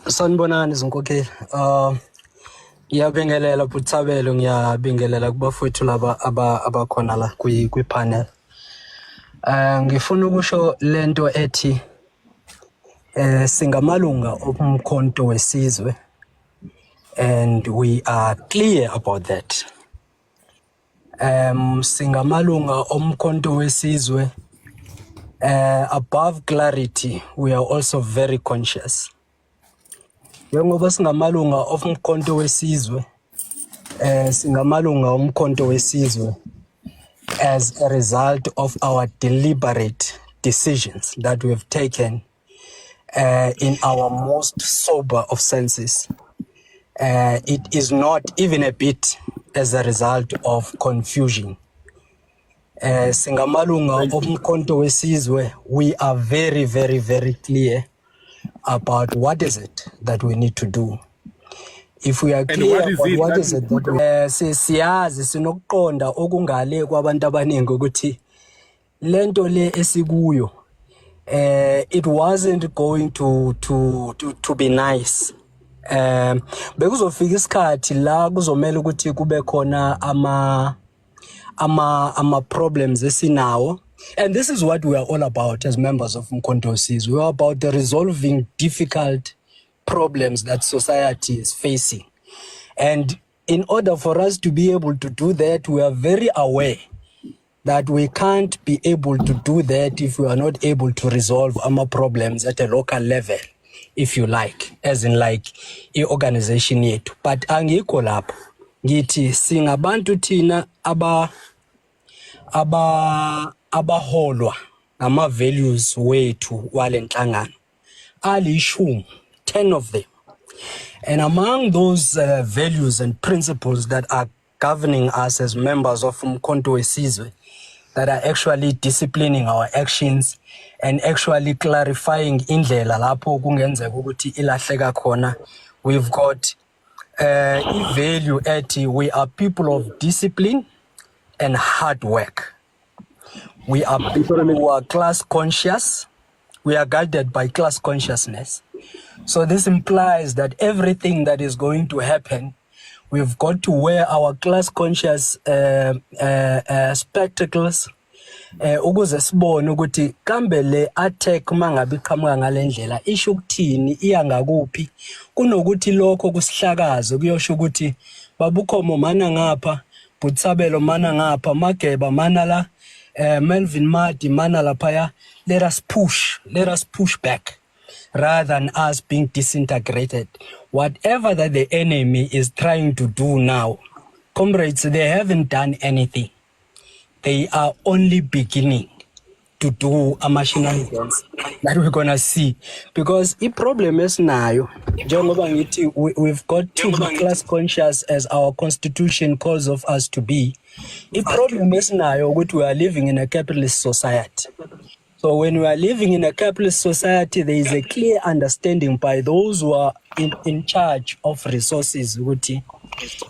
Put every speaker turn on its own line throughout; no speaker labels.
Sanibonani zinkokheli. Ngiyabingelela Buthabelo, ngiyabingelela kubafowethu laba abakhona la kwi-panel. Ngifuna ukusho lento ethi singamalunga omkhonto wesizwe, and we are clear about that. Singamalunga omkhonto wesizwe, above clarity, we are also very conscious. Njengoba singamalunga omkhonto wesizwe, singamalunga omkhonto wesizwe as a result of our deliberate decisions that we have taken in our most sober of senses. It is not even a bit as a result of confusion. Singamalunga omkhonto wesizwe, we are very, very, very clear about what is it that we need to do. If we are clear about what is it that we siyazi sinokuqonda okungale kwabantu abaningi ukuthi lento le esikuyo it wasn't going to be nice. Bekuzofika isikhathi la kuzomela ukuthi kube khona ama problems esinawo. And this is what we are all about as members of Umkhonto Wesizwe. We are about the resolving difficult problems that society is facing. And in order for us to be able to do that, we are very aware that we can't be able to do that if we are not able to resolve our problems at a local level, if you like, as in like i-organization yethu. But angikho lapho ngithi singabantu thina abaholwa ama values wethu walenhlangano alishumi, 10 of them. And among those values and principles that are governing us as members of Umkhonto Wesizwe, that are actually disciplining our actions and actually clarifying indlela lapho kungenzeka ukuthi ilahleka khona, we've got i-value ethi we are people of discipline and hard work. We are people who are class conscious. We are guided by class consciousness. So this implies that everything that is going to happen, we've got to wear our class conscious spectacles ukuze sibone ukuthi kambe le attack mangabe iqhamuka ngalendlela isho ukuthini, iya ngakuphi, kunokuthi lokho kusihlakaze kuyosho ukuthi Babukhomo mana ngapha, Buthabelo mana ngapha, Mageba mana la, Melvin Madi mana laphaya. Let us push back rather than us being disintegrated. Whatever that the enemy is trying to do now, comrades, they haven't done anything. They are only beginning to do a shenanigans that we're gonna see. Because the problem is now, we've got to be class conscious as our constitution calls of us to be. The problem is now we are living in a capitalist society. So when we are living in a capitalist society, there is a clear understanding by those who are in charge of resources.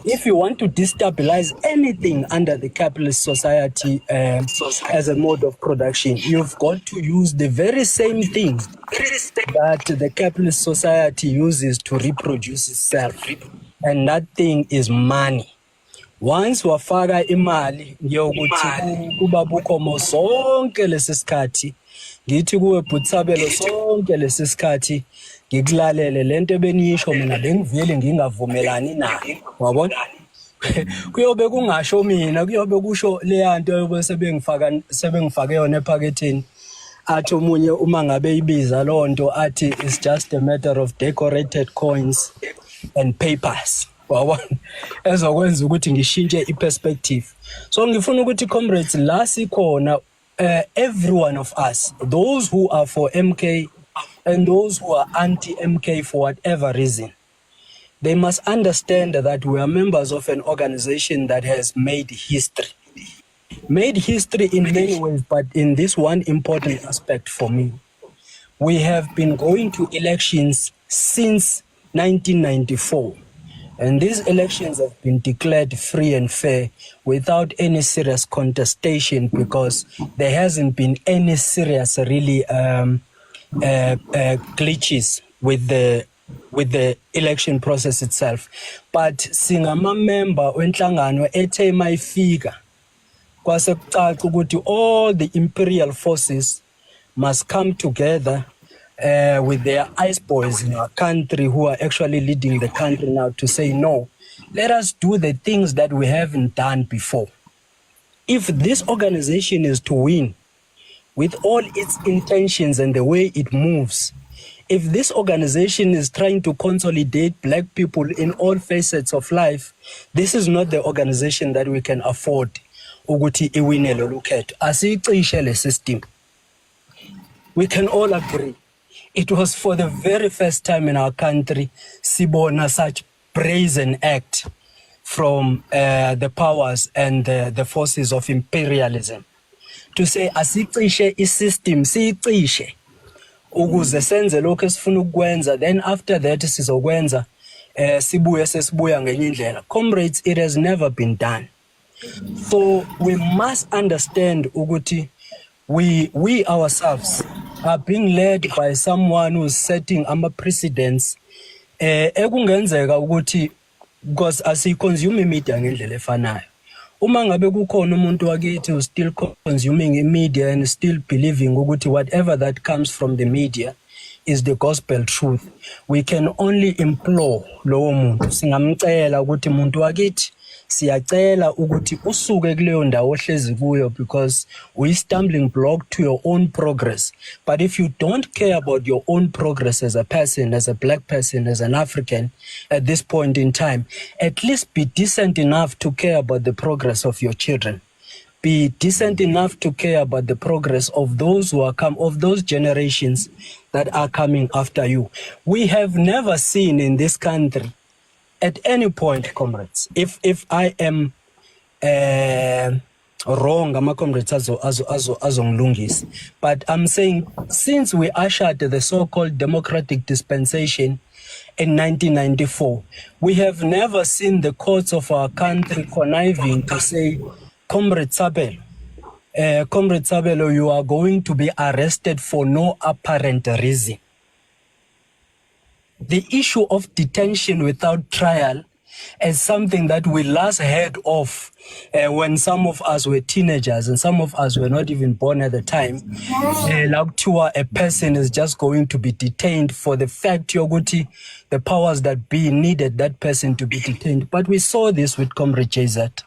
If you want to destabilize anything under the capitalist society as a mode of production, you've got to use the very same thing that the capitalist society uses to reproduce itself. And that thing is money. Once wafaka imali, ngiyokuthi kuBabukhomo sonke lesisikhathi, ngithi kuwe Buthabelo sonke lesisikhathi, ngikulalele lento beniyisho mina bengivele ngingavumelani nayo, wabona? Kuyobe kungasho mina, kuyobe kusho leyanto sebengifake yona ephaketheni. Athi omunye uma ngabe ibiza lonto athi it's just a matter of decorated coins and papers. Ezokwenza ukuthi ngishintshe iperspective. So ngifuna ukuthi comrades la sikhona, every one of us, those who are for MK and those who are anti-MK for whatever reason, they must understand that we are members of an organization that has made history. Made history in many ways, but in this one important aspect for me, we have been going to elections since 1994. And these elections have been declared free and fair without any serious contestation, because there hasn't been any serious really glitches with the with the election process itself. But singama member wenhlangano ethe mayifika kwase kucaca ukuthi all the imperial forces must come together with their ice boys in our country who are actually leading the country now to say, no, let us do the things that we haven't done before. If this organization is to win, with all its intentions and the way it moves, if this organization is trying to consolidate black people in all facets of life, this is not the organization that we can afford. Ukuthi iwine lo lukhetho. Asiyicishe le system. We can all agree. It was for the very first time in our country, sibona such brazen act from the powers and the forces of imperialism. To say asicishe isystem siyicishe ukuze senze lokho esifuna ukwenza, then after that sizokwenza sibuye sesibuya ngenye indlela. Comrades, it has never been done. So we must understand ukuthi we ourselves are being led by someone who is setting precedents ekungenzeka ukuthi because asi-consume media ngendlela efanayo. Uma ngabe kukhona umuntu wakithi who still consuming media and still believing ukuthi whatever that comes from the media is the gospel truth, we can only implore lowo muntu, singamcela ukuthi muntu wakithi siyacela ukuthi usuke kuleyo ndawo ohlezi kuyo because we stumbling block to your own progress. But if you don't care about your own progress as a person, as a black person, as an African at this point in time, at least be decent enough to care about the progress of your children. Be decent enough to care about the progress of those who are of those generations that are coming after you. We have never seen in this country at any point, comrades, if I am wrong, ama comrades azongilungisa, but I'm saying since we ushered the so-called democratic dispensation in 1994, we have never seen the courts of our country conniving to say, Comrade Sabelo, you are going to be arrested for no apparent reason. The issue of detention without trial is something that we last heard of when some of us were teenagers and some of us were not even born at the time. Like a person is just going to be detained for the fact Yoguti, the powers that be needed that person to be detained. But we saw this with Comrade JZ.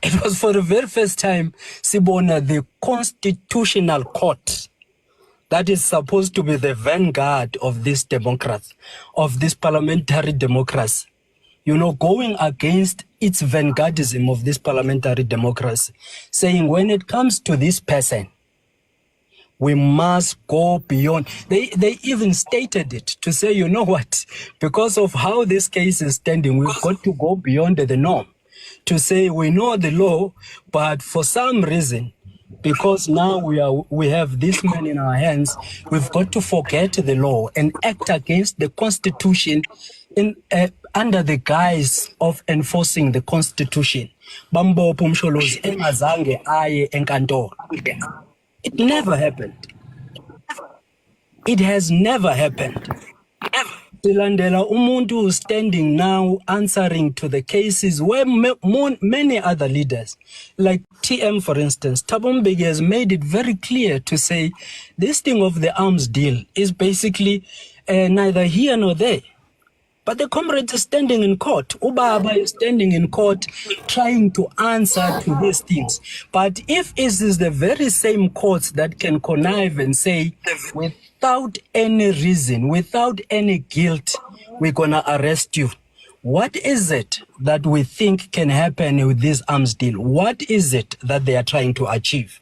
It was for the very first time, Sibona, the Constitutional Court, that is supposed to be the vanguard of this democracy, of this parliamentary democracy, going against its vanguardism of this parliamentary democracy, saying when it comes to this person, we must go beyond. They even stated it to say, you know what, because of how this case is standing, we've got to go beyond the norm. To say we know the law, but for some reason, because now we have this man in our hands, we've got to forget the law and act against the Constitution in under the guise of enforcing the Constitution. Bambo Pumsholozi engazange aye enkantolo. It never happened. It has never happened. Silandela umuntu standing now answering to the cases where many other leaders, like TM for instance, Thabo Mbeki has made it very clear to say this thing of the arms deal is basically neither here nor there. But the comrades are standing in court. Ubaba is standing in court trying to answer to these things. But if it is the very same courts that can connive and say, without any reason, without any guilt, we're going to arrest you. What is it that we think can happen with this arms deal? What is it that they are trying to achieve?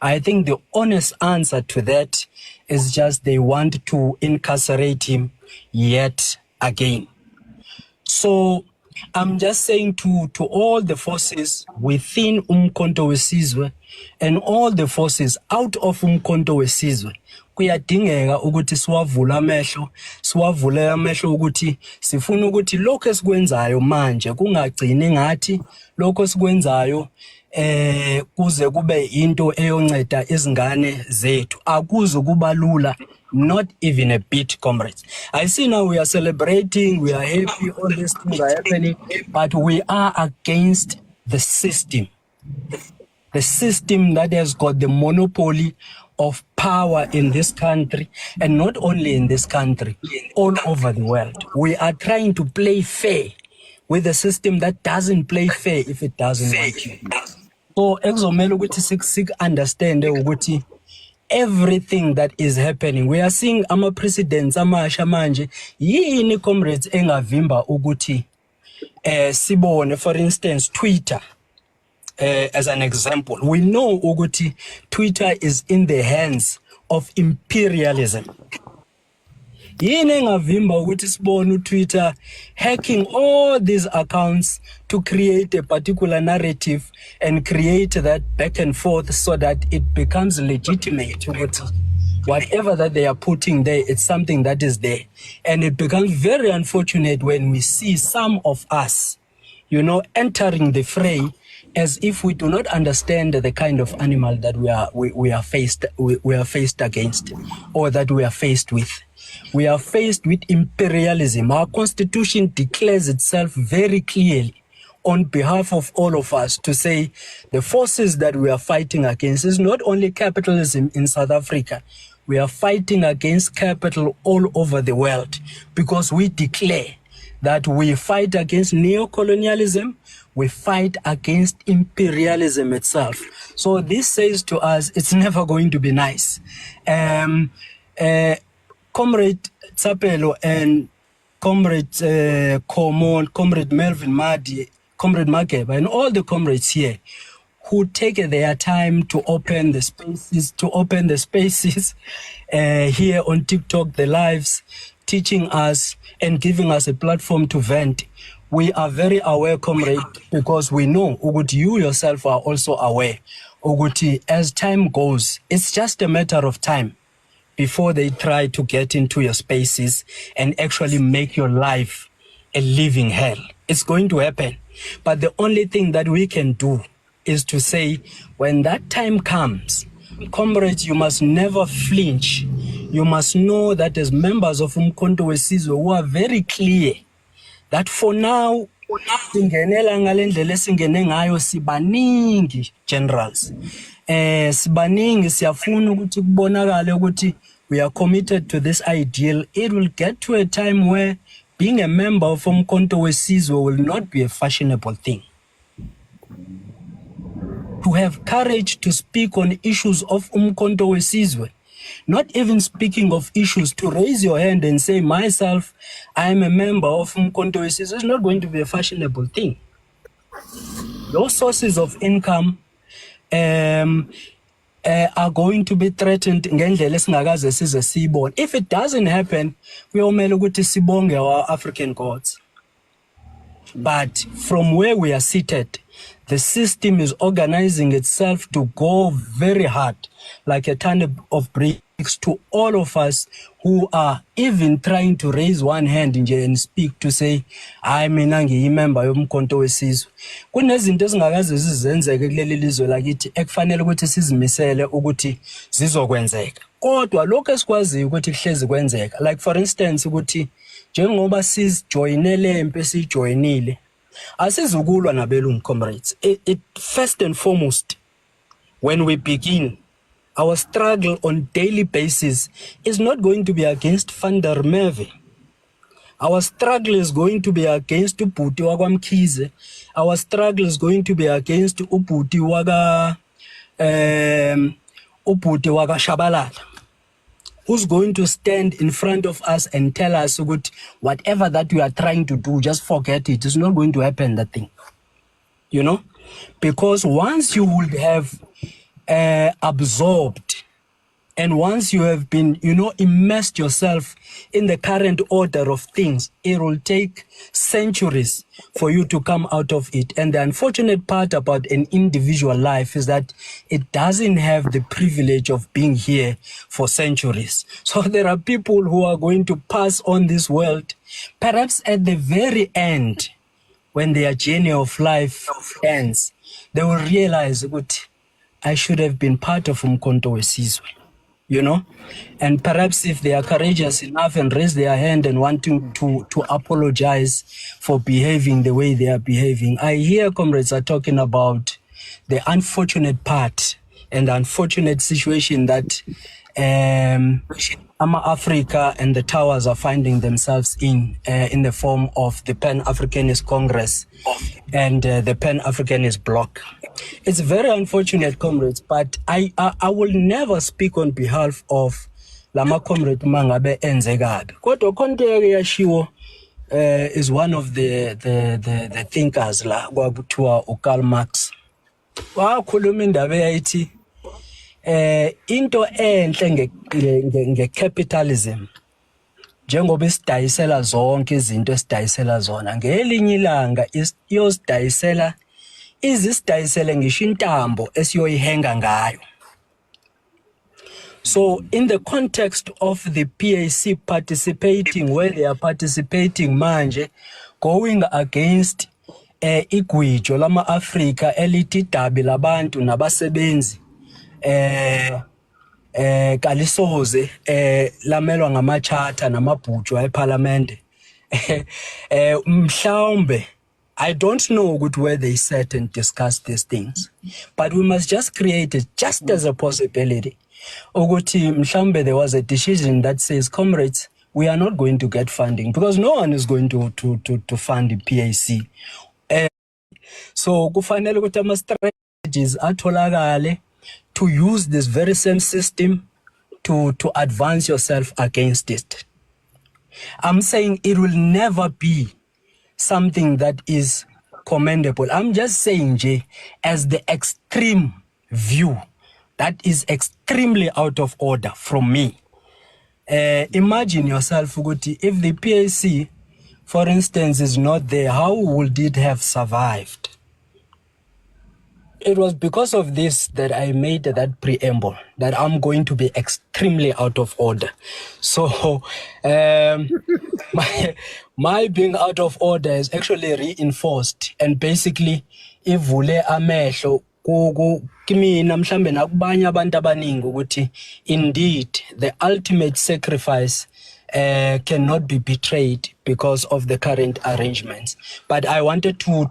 I think the honest answer to that is just they want to incarcerate him yet again. So I'm just saying to all the forces within Umkhonto weSizwe and all the forces out of Umkhonto weSizwe, kuyadingeka ukuthi siwavule amehlo ukuthi sifuna ukuthi lokho esikwenzayo manje kungagcini ngathi lokho esikwenzayo kuze kube into eyonceda izingane zethu, akuze kubalula Not even a bit, comrades. I see now we are celebrating, we are happy, all these things are happening, but we are against the system. The system that has got the monopoly of power in this country, and not only in this country, all over the world. We are trying to play fair with a system that doesn't play fair if it doesn't want you. So, exomelo ukuthi understand ukuthi everything that is happening. We are seeing ama-presidents amasha manje. Yini comrades engavimba ukuthi sibone, for instance, Twitter. As an example, we know ukuthi Twitter is in the hands of imperialism. Yini engavimba ukuthi sibone uTwitter hacking all these accounts to create a particular narrative and create that back and forth so that it becomes legitimate ukuthi whatever that they are putting there, it's something that is there. And it becomes very unfortunate when we see some of us, entering the fray as if we do not understand the kind of animal that we are faced against, or that we are faced with. We are faced with imperialism. Our constitution declares itself very clearly on behalf of all of us to say the forces that we are fighting against is not only capitalism in South Africa. We are fighting against capital all over the world, because we declare that we fight against neocolonialism, we fight against imperialism itself. So this says to us, it's never going to be nice. Comrade Tsapelo and Comrade Komon, Comrade Melvin Madi, Comrade Mageba, and all the comrades here who take their time to open the spaces, here on TikTok, the lives, teaching us and giving us a platform to vent. We are very aware, comrade, because we know, Uguti, you yourself are also aware. Uguti, as time goes, it's just a matter of time before they try to get into your spaces and actually make your life a living hell. It's going to happen. But the only thing that we can do is to say, when that time comes, comrades, you must never flinch. You must know that as members of Umkhonto weSizwe, who are very clear that for now, singenela ngalendlela esingene ngayo sibaningi generals. Sibaningi siyafuna ukuthi kubonakale ukuthi we are committed to this ideal. It will get to a time where being a member of Umkhonto weSizwe will not be a fashionable thing. To have courage to speak on issues of Umkhonto weSizwe, not even speaking of issues, to raise your hand and say, myself, I am a member of Umkhonto weSizwe, is not going to be a fashionable thing. Your sources of income are going to be threatened. If it doesn't happen, we omele ukuthi sibonge our African gods. But from where we are seated, the system is organizing itself to go very hard, like a ton of bricks, to all of us who are even trying to raise one hand and speak to say, I mina ngiyimember yomkhonto weSizwe. Kunezinto ezingakaze zizenzeke kuleli lizwe lakithi ekufanele ukuthi sizimisele ukuthi zizokwenzeka. Kodwa lokho esikwaziyo ukuthi kuhlezi kwenzeka, like for instance ukuthi njengoba sijoinele empe sijoinile, asizukulwa nabelungu, comrades. It first and foremost, when we begin, our struggle on daily basis is not going to be against Van der Merwe. Our struggle is going to be against Ubhuti wakwaMkhize. Our struggle is going to be against Ubhuti wakwaShabalala, who's going to stand in front of us and tell us whatever that we are trying to do, just forget it. It's not going to happen, that thing. Because once you would have absorbed, and once you have been, immersed yourself in the current order of things, it will take centuries for you to come out of it. And the unfortunate part about an individual life is that it doesn't have the privilege of being here for centuries. So there are people who are going to pass on this world, perhaps at the very end, when their journey of life ends, they will realize, I should have been part of Umkhonto weSizwe. and perhaps if they are courageous enough and raise their hand and wanting to apologize for behaving the way they are behaving. I hear comrades are talking about the unfortunate part and the unfortunate situation that Africa and the Towers are finding themselves in the form of the Pan-Africanist Congress and the Pan-Africanist Bloc. It's very unfortunate, comrades, but I will never speak on behalf of Lama Comrade Mangabe Enzegab. Koto Konte Yashiwo is one of the thinkers la Gwabutua Karl Marx. Wa khuluma indaba yayithi into enhle ngecapitalism njengoba isidayisela zonke izinto esidayisela zona ngelinye ilanga iyosidayisela izisidayisele ngisho intambo esiyoyihenga ngayo. So in the context of the PAC participating where they are participating manje going against igwijo lama Africa elithi dabi labantu nabasebenzi kalisoze lamelwa ngamacharter namabhutshwa eParliament mhlawumbe I don't know where they sat and discussed these things, but we must just create it just as a possibility. Ukuthi mhlawumbe there was a decision that says, comrades, we are not going to get funding because no one is going to fund the PAC. So kufanele ukuthi ama strategies atholakale to use this very same system to advance yourself against it. I'm saying it will never be something that is commendable. I'm just saying, Jay, as the extreme view that is extremely out of order from me. Imagine yourself, Uguti, if the PAC, for instance, is not there, how would it have survived? It was because of this that I made that preamble, that I'm going to be extremely out of order. So my being out of order is actually reinforced. And basically, ivule amehlo kimina mhlambe nakubanye abantu abaningi ukuthi indeed the ultimate sacrifice cannot be betrayed because of the current arrangements. But I wanted to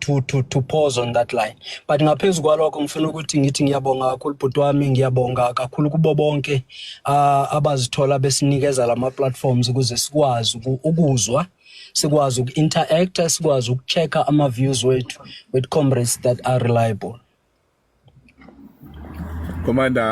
pause on that line. But ngaphezu kwalokho ngifuna ukuthi ngithi ngiyabonga kakhulu bhuti wami, ngiyabonga kakhulu kubo bonke abazithola besinikeza lama platforms ukuze sikwazi ukuzwa, sikwazi uku-interact, sikwazi ukuchecka ama views wethu with comrades that are reliable.
Commander